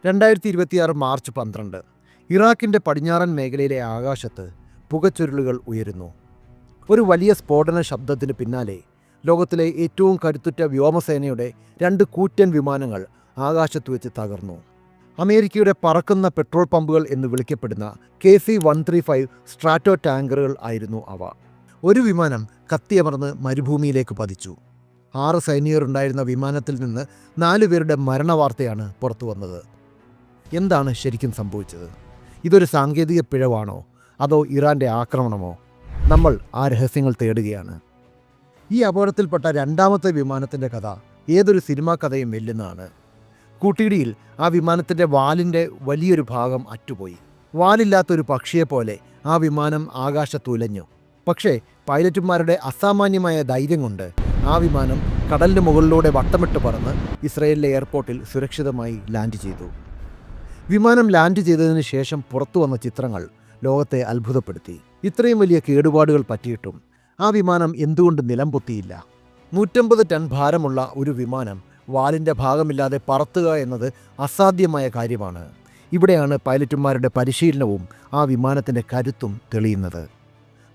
2026 March 12 ഇറാഖിൻ്റെ പടിഞ്ഞാറൻ മേഖലയിലെ ആകാശത്ത് പുകച്ചുരുളുകൾ ഉയരുന്നു. ഒരു വലിയ സ്ഫോടന ശബ്ദത്തിന് പിന്നാലെ ലോകത്തിലെ ഏറ്റവും കരുത്തുറ്റ വ്യോമസേനയുടെ 2 കൂറ്റൻ വിമാനങ്ങൾ ആകാശത്ത് വെച്ച് തകർന്നു. അമേരിക്കയുടെ പറക്കുന്ന പെട്രോൾ പമ്പുകൾ എന്ന് വിളിക്കപ്പെടുന്ന KC-135 സ്ട്രാറ്റോ ടാങ്കറുകൾ ആയിരുന്നു അവ. ഒരു വിമാനം കത്തിയമർന്ന് മരുഭൂമിയിലേക്ക് പതിച്ചു. 6 സൈനികരുണ്ടായിരുന്ന വിമാനത്തിൽ നിന്ന് 4 പേരുടെ മരണവാർത്തയാണ് പുറത്തു വന്നത്. എന്താണ് ശരിക്കും സംഭവിച്ചത്? ഇതൊരു സാങ്കേതിക പിഴവാണോ അതോ ഇറാൻ്റെ ആക്രമണമോ? നമ്മൾ ആ രഹസ്യങ്ങൾ തേടുകയാണ്. ഈ അപകടത്തിൽപ്പെട്ട 2ാമത്തെ വിമാനത്തിൻ്റെ കഥ ഏതൊരു സിനിമാ കഥയും വെല്ലുന്നതാണ്. കൂട്ടിയിടിയിൽ ആ വിമാനത്തിൻ്റെ വാലിൻ്റെ വലിയൊരു ഭാഗം അറ്റുപോയി. വാലില്ലാത്തൊരു പക്ഷിയെപ്പോലെ ആ വിമാനം ആകാശത്തുലഞ്ഞു. പക്ഷേ പൈലറ്റുമാരുടെ അസാമാന്യമായ ധൈര്യം കൊണ്ട് ആ വിമാനം കടലിന് മുകളിലൂടെ വട്ടമിട്ട് പറന്ന് ഇസ്രയേലിലെ എയർപോർട്ടിൽ സുരക്ഷിതമായി ലാൻഡ് ചെയ്തു. വിമാനം ലാൻഡ് ചെയ്തതിന് ശേഷം പുറത്തു വന്ന ചിത്രങ്ങൾ ലോകത്തെ അത്ഭുതപ്പെടുത്തി. ഇത്രയും വലിയ കേടുപാടുകൾ പറ്റിയിട്ടും ആ വിമാനം എന്തുകൊണ്ട് നിലംപൊത്തിയില്ല? 150 ടൺ ഭാരമുള്ള ഒരു വിമാനം വാലിൻ്റെ ഭാഗമില്ലാതെ പറത്തുക എന്നത് അസാധ്യമായ കാര്യമാണ്. ഇവിടെയാണ് പൈലറ്റുമാരുടെ പരിശീലനവും ആ വിമാനത്തിൻ്റെ കരുത്തും തെളിയുന്നത്.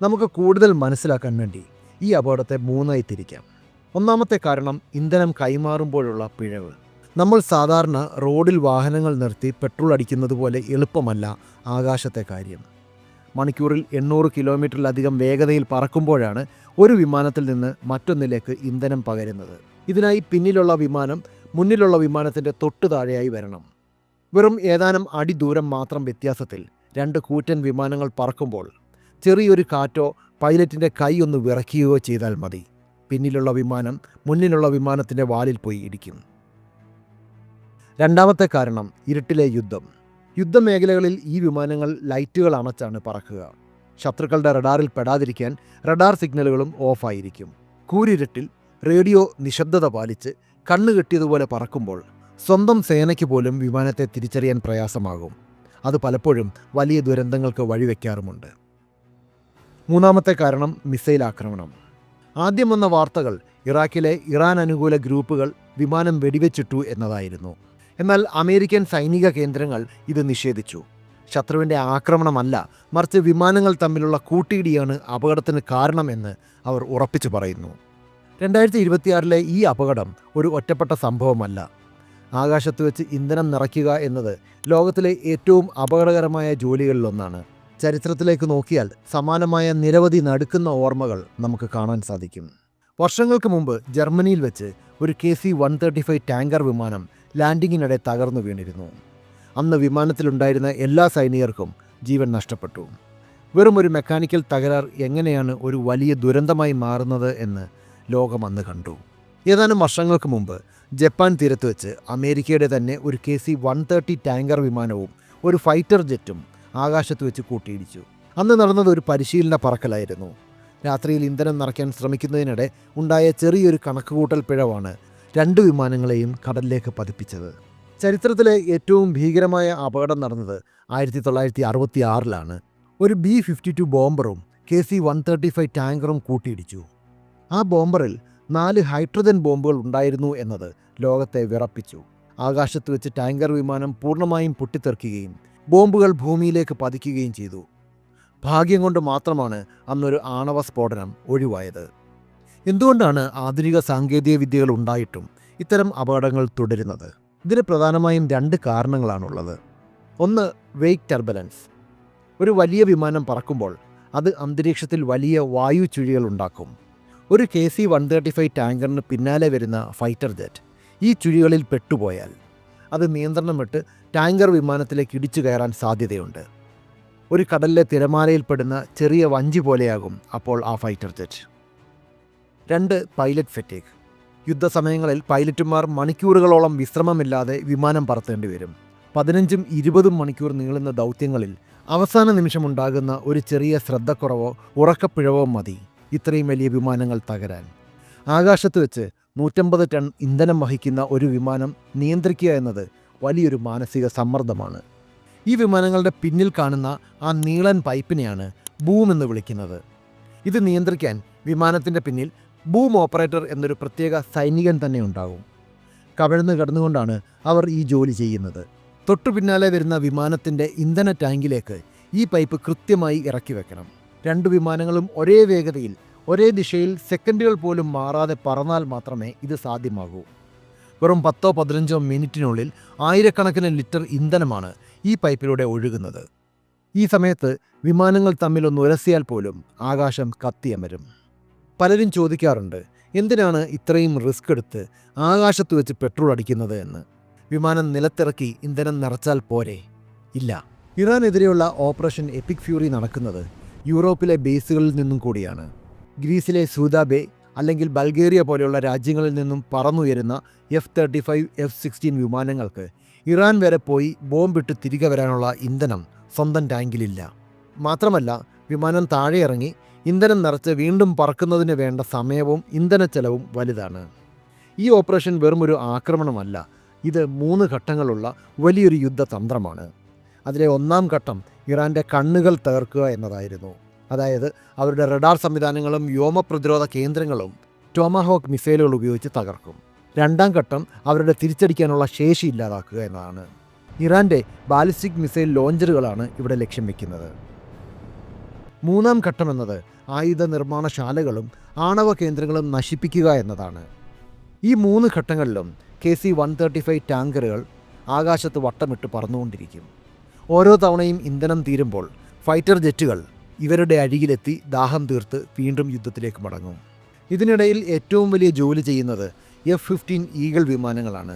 നമുക്ക് കൂടുതൽ മനസ്സിലാക്കാൻ വേണ്ടി ഈ അപകടത്തെ 3ആയി തിരിക്കാം. 1ാമത്തെ കാരണം ഇന്ധനം കൈമാറുമ്പോഴുള്ള പിഴവ്. നമ്മൾ സാധാരണ റോഡിൽ വാഹനങ്ങൾ നിർത്തി പെട്രോൾ അടിക്കുന്നത് പോലെ എളുപ്പമല്ല ആകാശത്തെ കാര്യം. മണിക്കൂറിൽ 800 കിലോമീറ്ററിലധികം വേഗതയിൽ പറക്കുമ്പോഴാണ് ഒരു വിമാനത്തിൽ നിന്ന് മറ്റൊന്നിലേക്ക് ഇന്ധനം പകരുന്നത്. ഇതിനായി പിന്നിലുള്ള വിമാനം മുന്നിലുള്ള വിമാനത്തിൻ്റെ തൊട്ടു താഴെയായി വരണം. വെറും ഏതാനും അടി ദൂരം മാത്രം വ്യത്യാസത്തിൽ 2 കൂറ്റൻ വിമാനങ്ങൾ പറക്കുമ്പോൾ ചെറിയൊരു കാറ്റോ പൈലറ്റിൻ്റെ കൈ ഒന്ന് വിറയ്ക്കുകയോ ചെയ്താൽ മതി, പിന്നിലുള്ള വിമാനം മുന്നിലുള്ള വിമാനത്തിൻ്റെ വാലിൽ പോയി ഇടിക്കും. 2ാമത്തെ കാരണം ഇരുട്ടിലെ യുദ്ധം. യുദ്ധമേഖലകളിൽ ഈ വിമാനങ്ങൾ ലൈറ്റുകൾ അണച്ചാണ് പറക്കുക. ശത്രുക്കളുടെ റഡാറിൽ പെടാതിരിക്കാൻ റഡാർ സിഗ്നലുകളും ഓഫായിരിക്കും. കൂരിരുട്ടിൽ റേഡിയോ നിശബ്ദത പാലിച്ച് കണ്ണുകെട്ടിയതുപോലെ പറക്കുമ്പോൾ സ്വന്തം സേനയ്ക്ക് പോലും വിമാനത്തെ തിരിച്ചറിയാൻ പ്രയാസമാകും. അത് പലപ്പോഴും വലിയ ദുരന്തങ്ങൾക്ക് വഴിവെക്കാറുമുണ്ട്. 3ാമത്തെ കാരണം മിസൈൽ ആക്രമണം. ആദ്യം വന്ന വാർത്തകൾ ഇറാഖിലെ ഇറാൻ അനുകൂല ഗ്രൂപ്പുകൾ വിമാനം വെടിവെച്ചിട്ടു എന്നതായിരുന്നു. എന്നാൽ അമേരിക്കൻ സൈനിക കേന്ദ്രങ്ങൾ ഇത് നിഷേധിച്ചു. ശത്രുവിൻ്റെ ആക്രമണമല്ല, മറിച്ച് വിമാനങ്ങൾ തമ്മിലുള്ള കൂട്ടിയിടിയാണ് അപകടത്തിന് കാരണമെന്ന് അവർ ഉറപ്പിച്ചു പറയുന്നു. 2026 ഈ അപകടം ഒരു ഒറ്റപ്പെട്ട സംഭവമല്ല. ആകാശത്ത് വെച്ച് ഇന്ധനം നിറയ്ക്കുക എന്നത് ലോകത്തിലെ ഏറ്റവും അപകടകരമായ ജോലികളിലൊന്നാണ്. ചരിത്രത്തിലേക്ക് നോക്കിയാൽ സമാനമായ നിരവധി നടുക്കുന്ന ഓർമ്മകൾ നമുക്ക് കാണാൻ സാധിക്കും. വർഷങ്ങൾക്ക് മുമ്പ് ജർമ്മനിയിൽ വെച്ച് ഒരു KC-135 ടാങ്കർ വിമാനം ലാൻഡിങ്ങിനിടെ തകർന്നു വീണിരുന്നു. അന്ന് വിമാനത്തിലുണ്ടായിരുന്ന എല്ലാ സൈനികർക്കും ജീവൻ നഷ്ടപ്പെട്ടു. വെറും ഒരു മെക്കാനിക്കൽ തകരാർ എങ്ങനെയാണ് ഒരു വലിയ ദുരന്തമായി മാറുന്നത് എന്ന് ലോകം അന്ന് കണ്ടു. ഏതാനും വർഷങ്ങൾക്ക് മുമ്പ് ജപ്പാൻ തീരത്ത് വെച്ച് അമേരിക്കയുടെ തന്നെ ഒരു KC-130 ടാങ്കർ വിമാനവും ഒരു ഫൈറ്റർ ജെറ്റും ആകാശത്ത് വെച്ച് കൂട്ടിയിടിച്ചു. അന്ന് നടന്നത് ഒരു പരിശീലന പറക്കലായിരുന്നു. രാത്രിയിൽ ഇന്ധനം നിറയ്ക്കാൻ ശ്രമിക്കുന്നതിനിടെ ഉണ്ടായ ചെറിയൊരു കണക്കുകൂട്ടൽ പിഴവാണ് 2 വിമാനങ്ങളെയും കടലിലേക്ക് പതിപ്പിച്ചത്. ചരിത്രത്തിലെ ഏറ്റവും ഭീകരമായ അപകടം നടന്നത് 1966 ഒരു B-52 ബോംബറും KC-135 ടാങ്കറും കൂട്ടിയിടിച്ചു. ആ ബോംബറിൽ 4 ഹൈഡ്രജൻ ബോംബുകൾ ഉണ്ടായിരുന്നു എന്നത് ലോകത്തെ വിറപ്പിച്ചു. ആകാശത്ത് വെച്ച് ടാങ്കർ വിമാനം പൂർണ്ണമായും പൊട്ടിത്തെറിക്കുകയും ബോംബുകൾ ഭൂമിയിലേക്ക് പതിക്കുകയും ചെയ്തു. ഭാഗ്യം കൊണ്ട് മാത്രമാണ് അന്നൊരു ആണവ സ്ഫോടനം ഒഴിവായത്. എന്തുകൊണ്ടാണ് ആധുനിക സാങ്കേതിക വിദ്യകൾ ഉണ്ടായിട്ടും ഇത്തരം അപകടങ്ങൾ തുടരുന്നത്? ഇതിന് പ്രധാനമായും 2 കാരണങ്ങളാണുള്ളത്. ഒന്ന്, വെയ്റ്റ് ടർബുലൻസ്. ഒരു വലിയ വിമാനം പറക്കുമ്പോൾ അത് അന്തരീക്ഷത്തിൽ വലിയ വായു ചുഴികൾ ഉണ്ടാക്കും. ഒരു KC-135 ടാങ്കറിന് പിന്നാലെ വരുന്ന ഫൈറ്റർ ജെറ്റ് ഈ ചുഴികളിൽ പെട്ടുപോയാൽ അത് നിയന്ത്രണം വിട്ട് ടാങ്കർ വിമാനത്തിലേക്ക് ഇടിച്ചു കയറാൻ സാധ്യതയുണ്ട്. ഒരു കടലിലെ തിരമാലയിൽപ്പെടുന്ന ചെറിയ വഞ്ചി പോലെയാകും അപ്പോൾ ആ ഫൈറ്റർ ജെറ്റ്. 2, pilot fatigue. യുദ്ധസമയങ്ങളിൽ പൈലറ്റുമാർ മണിക്കൂറുകളോളം വിശ്രമമില്ലാതെ വിമാനം പറത്തേണ്ടി വരും. 15ഉം 20ഉം മണിക്കൂർ നീളുന്ന ദൗത്യങ്ങളിൽ അവസാന നിമിഷമുണ്ടാകുന്ന ഒരു ചെറിയ ശ്രദ്ധക്കുറവോ ഉറക്കപ്പിഴവോ മതി ഇത്രയും വലിയ വിമാനങ്ങൾ തകരാൻ. ആകാശത്ത് വെച്ച് 150 ടൺ ഇന്ധനം വഹിക്കുന്ന ഒരു വിമാനം നിയന്ത്രിക്കുക എന്നത് വലിയൊരു മാനസിക സമ്മർദ്ദമാണ്. ഈ വിമാനങ്ങളുടെ പിന്നിൽ കാണുന്ന ആ നീളൻ പൈപ്പിനെയാണ് ബൂം എന്ന് വിളിക്കുന്നത്. ഇത് നിയന്ത്രിക്കാൻ വിമാനത്തിൻ്റെ പിന്നിൽ ബൂം ഓപ്പറേറ്റർ എന്നൊരു പ്രത്യേക സൈനികൻ തന്നെ ഉണ്ടാകും. കവിഴ്ന്ന് കിടന്നുകൊണ്ടാണ് അവർ ഈ ജോലി ചെയ്യുന്നത്. തൊട്ടു പിന്നാലെ വരുന്ന വിമാനത്തിൻ്റെ ഇന്ധന ടാങ്കിലേക്ക് ഈ പൈപ്പ് കൃത്യമായി ഇറക്കി വെക്കണം. 2 വിമാനങ്ങളും ഒരേ വേഗതയിൽ ഒരേ ദിശയിൽ സെക്കൻഡുകൾ പോലും മാറാതെ പറന്നാൽ മാത്രമേ ഇത് സാധ്യമാകൂ. വെറും 10-15 മിനിറ്റിനുള്ളിൽ ആയിരക്കണക്കിന് ലിറ്റർ ഇന്ധനമാണ് ഈ പൈപ്പിലൂടെ ഒഴുകുന്നത്. ഈ സമയത്ത് വിമാനങ്ങൾ തമ്മിലൊന്ന് ഉരസിയാൽ പോലും ആകാശം കത്തിയമരും. പലരും ചോദിക്കാറുണ്ട്, എന്തിനാണ് ഇത്രയും റിസ്ക് എടുത്ത് ആകാശത്ത് വെച്ച് പെട്രോൾ അടിക്കുന്നത് എന്ന്. വിമാനം നിലത്തിറക്കി ഇന്ധനം നിറച്ചാൽ പോരെ? ഇല്ല. ഇറാനെതിരെയുള്ള ഓപ്പറേഷൻ എപ്പിക് ഫ്യൂറി നടക്കുന്നത് യൂറോപ്പിലെ ബേസുകളിൽ നിന്നും കൂടിയാണ്. ഗ്രീസിലെ സൂദാബേ അല്ലെങ്കിൽ ബൾഗേറിയ പോലെയുള്ള രാജ്യങ്ങളിൽ നിന്നും പറന്നുയരുന്ന F-35, F-16 വിമാനങ്ങൾക്ക് ഇറാൻ വരെ പോയി ബോംബിട്ട് തിരികെ വരാനുള്ള ഇന്ധനം സ്വന്തം ടാങ്കിലില്ല. മാത്രമല്ല, വിമാനം താഴെ ഇറങ്ങി ഇന്ധനം നിറച്ച് വീണ്ടും പറക്കുന്നതിന് വേണ്ട സമയവും ഇന്ധനച്ചെലവും വലുതാണ്. ഈ ഓപ്പറേഷൻ വെറുമൊരു ആക്രമണമല്ല, ഇത് 3 ഘട്ടങ്ങളുള്ള വലിയൊരു യുദ്ധതന്ത്രമാണ്. അതിലെ 1-ാം ഘട്ടം ഇറാൻ്റെ കണ്ണുകൾ തകർക്കുക എന്നതായിരുന്നു. അതായത് അവരുടെ റഡാർ സംവിധാനങ്ങളും വ്യോമപ്രതിരോധ കേന്ദ്രങ്ങളും ടോമാഹോക്ക് മിസൈലുകൾ ഉപയോഗിച്ച് തകർക്കും. 2-ാം ഘട്ടം അവരുടെ തിരിച്ചടിക്കാനുള്ള ശേഷി ഇല്ലാതാക്കുക എന്നതാണ്. ഇറാൻ്റെ ബാലിസ്റ്റിക് മിസൈൽ ലോഞ്ചറുകളാണ് ഇവിടെ ലക്ഷ്യം വയ്ക്കുന്നത്. 3-ാം ഘട്ടം എന്നത് ആയുധ നിർമ്മാണശാലകളും ആണവ കേന്ദ്രങ്ങളും നശിപ്പിക്കുക എന്നതാണ്. ഈ 3 ഘട്ടങ്ങളിലും KC-135 ടാങ്കറുകൾ ആകാശത്ത് വട്ടമിട്ട് പറന്നുകൊണ്ടിരിക്കും. ഓരോ തവണയും ഇന്ധനം തീരുമ്പോൾ ഫൈറ്റർ ജെറ്റുകൾ ഇവരുടെ അരികിലെത്തി ദാഹം തീർത്ത് വീണ്ടും യുദ്ധത്തിലേക്ക് മടങ്ങും. ഇതിനിടയിൽ ഏറ്റവും വലിയ ജോലി ചെയ്യുന്നത് F-15 ഈഗിൾ വിമാനങ്ങളാണ്.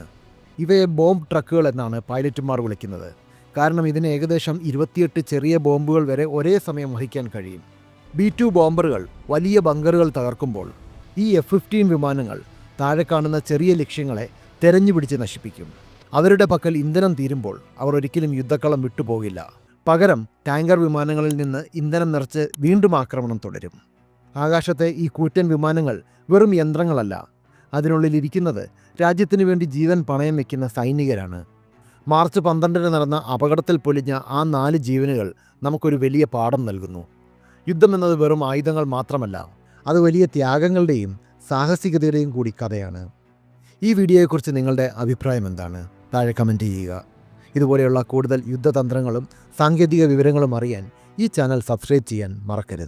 ഇവയെ ബോംബ് ട്രക്കുകൾ എന്നാണ് പൈലറ്റുമാർ വിളിക്കുന്നത്. കാരണം ഇതിന് ഏകദേശം 28 ചെറിയ ബോംബുകൾ വരെ ഒരേ സമയം വഹിക്കാൻ കഴിയും. B-2 ബോംബറുകൾ വലിയ ബങ്കറുകൾ തകർക്കുമ്പോൾ ഈ F-15 വിമാനങ്ങൾ താഴെ കാണുന്ന ചെറിയ ലക്ഷ്യങ്ങളെ തെരഞ്ഞുപിടിച്ച് നശിപ്പിക്കും. അവരുടെ പക്കൽ ഇന്ധനം തീരുമ്പോൾ അവർ ഒരിക്കലും യുദ്ധക്കളം വിട്ടുപോകില്ല. പകരം ടാങ്കർ വിമാനങ്ങളിൽ നിന്ന് ഇന്ധനം നിറച്ച് വീണ്ടും ആക്രമണം തുടരും. ആകാശത്തെ ഈ കൂറ്റൻ വിമാനങ്ങൾ വെറും യന്ത്രങ്ങളല്ല, അതിനുള്ളിൽ ഇരിക്കുന്നത് രാജ്യത്തിനു വേണ്ടി ജീവൻ പണയം വയ്ക്കുന്ന സൈനികരാണ്. മാർച്ച് 12 നടന്ന അപകടത്തിൽ പൊലിഞ്ഞ ആ 4 ജീവനുകൾ നമുക്കൊരു വലിയ പാഠം നൽകുന്നു. യുദ്ധം എന്നത് വെറും ആയുധങ്ങൾ മാത്രമല്ല, അത് വലിയ ത്യാഗങ്ങളുടെയും സാഹസികതയുടെയും കൂടി കഥയാണ്. ഈ വീഡിയോയെക്കുറിച്ച് നിങ്ങളുടെ അഭിപ്രായം എന്താണ്? താഴെ കമൻറ്റ് ചെയ്യുക. ഇതുപോലെയുള്ള കൂടുതൽ യുദ്ധതന്ത്രങ്ങളും സാങ്കേതിക വിവരങ്ങളും അറിയാൻ ഈ ചാനൽ സബ്സ്ക്രൈബ് ചെയ്യാൻ മറക്കരുത്.